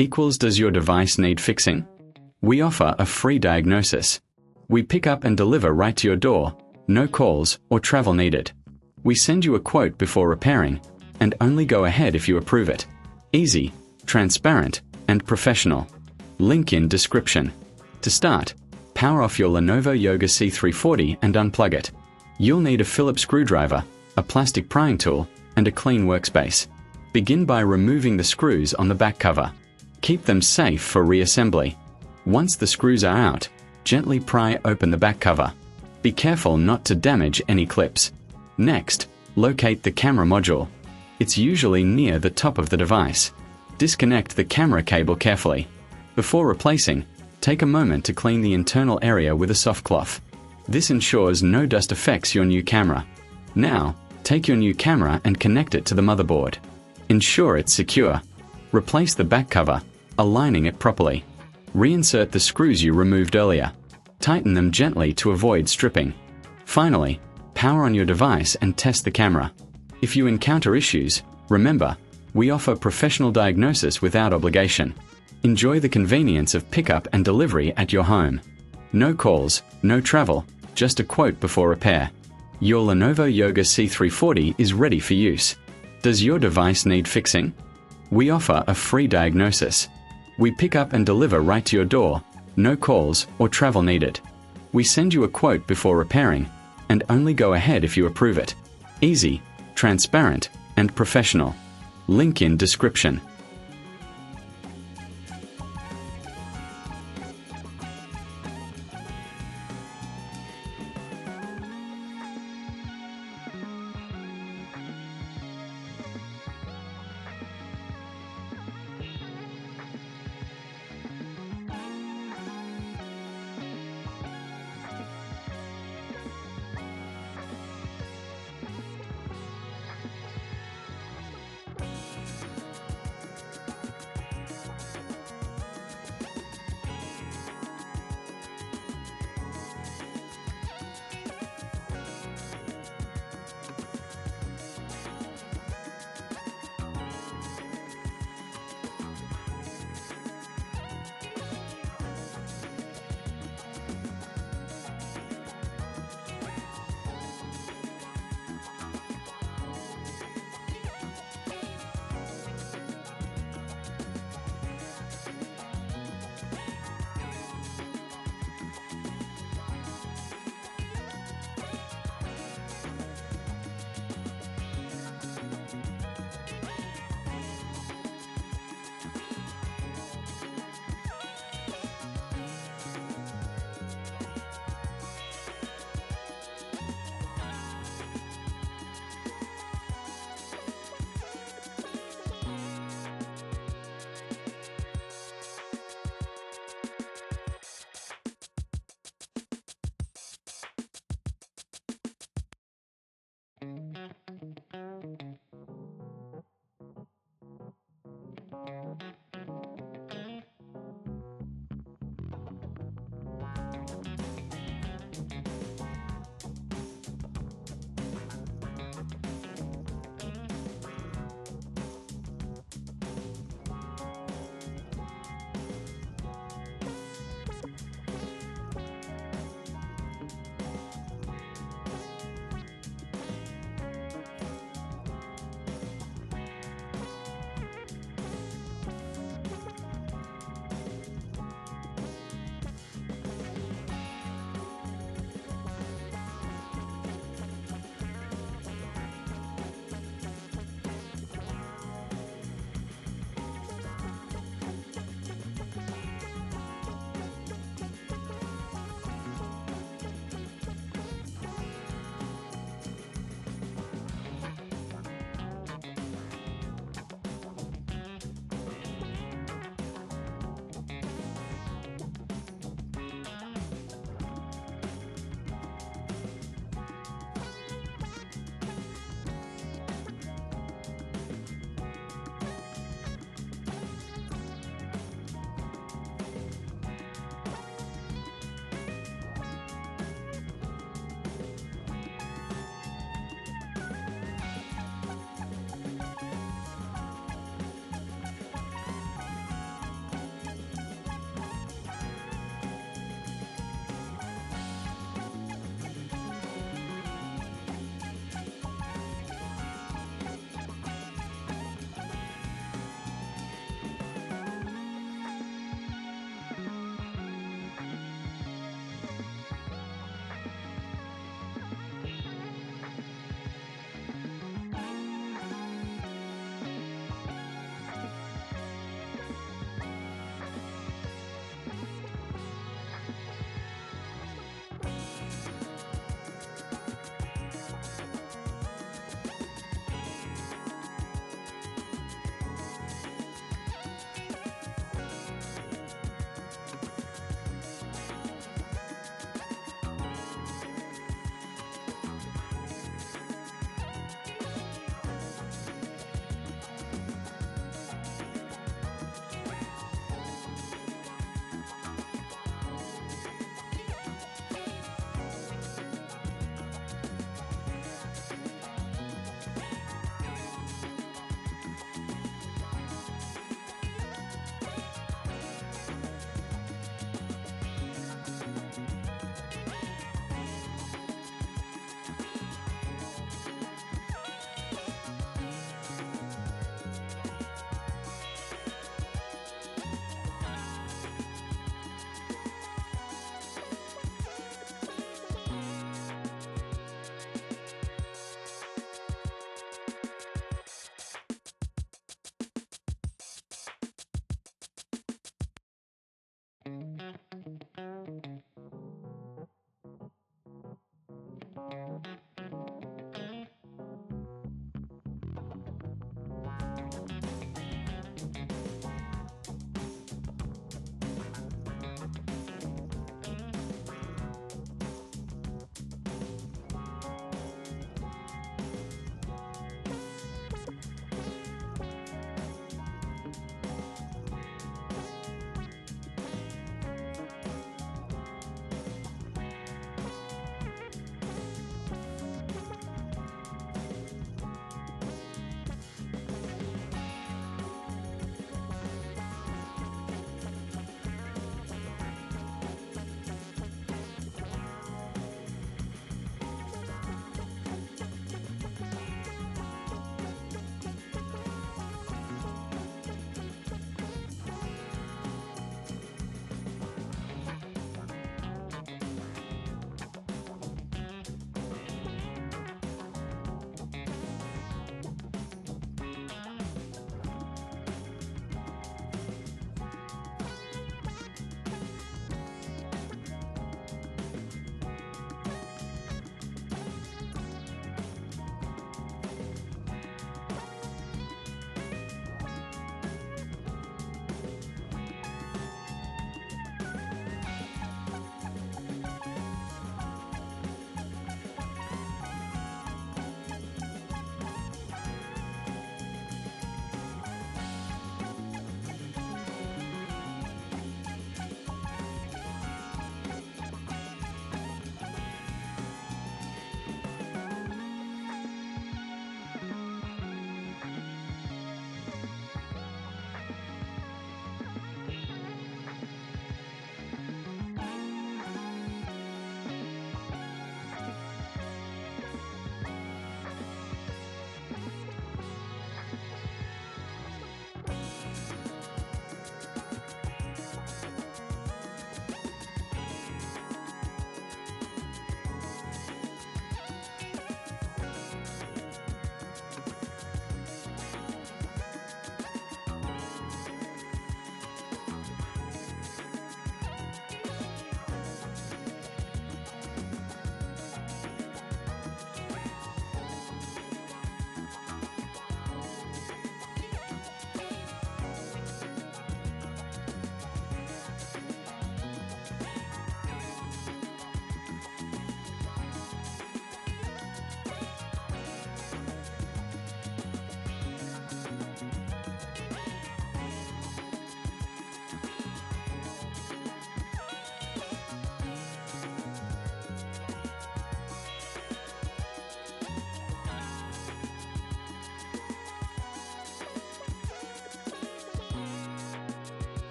equals does your device need fixing? We offer a free diagnosis. We pick up and deliver right to your door, no calls or travel needed. We send you a quote before repairing, and only go ahead if you approve it. Easy, transparent, and professional. Link in description. To start, power off your Lenovo Yoga C340 and unplug it. You'll need a Phillips screwdriver, a plastic prying tool, and a clean workspace. Begin by removing the screws on the back cover. Keep them safe for reassembly. Once the screws are out, gently pry open the back cover. Be careful not to damage any clips. Next, locate the camera module. It's usually near the top of the device. Disconnect the camera cable carefully. Before replacing, take a moment to clean the internal area with a soft cloth. This ensures no dust affects your new camera. Now, take your new camera and connect it to the motherboard. Ensure it's secure. Replace the back cover, aligning it properly. Reinsert the screws you removed earlier. Tighten them gently to avoid stripping. Finally, power on your device and test the camera. If you encounter issues, remember, we offer professional diagnosis without obligation. Enjoy the convenience of pickup and delivery at your home. No calls, no travel, just a quote before repair. Your Lenovo Yoga C340 is ready for use. Does your device need fixing? We offer a free diagnosis. We pick up and deliver right to your door, no calls or travel needed. We send you a quote before repairing, and only go ahead if you approve it. Easy, transparent, and professional. Link in description.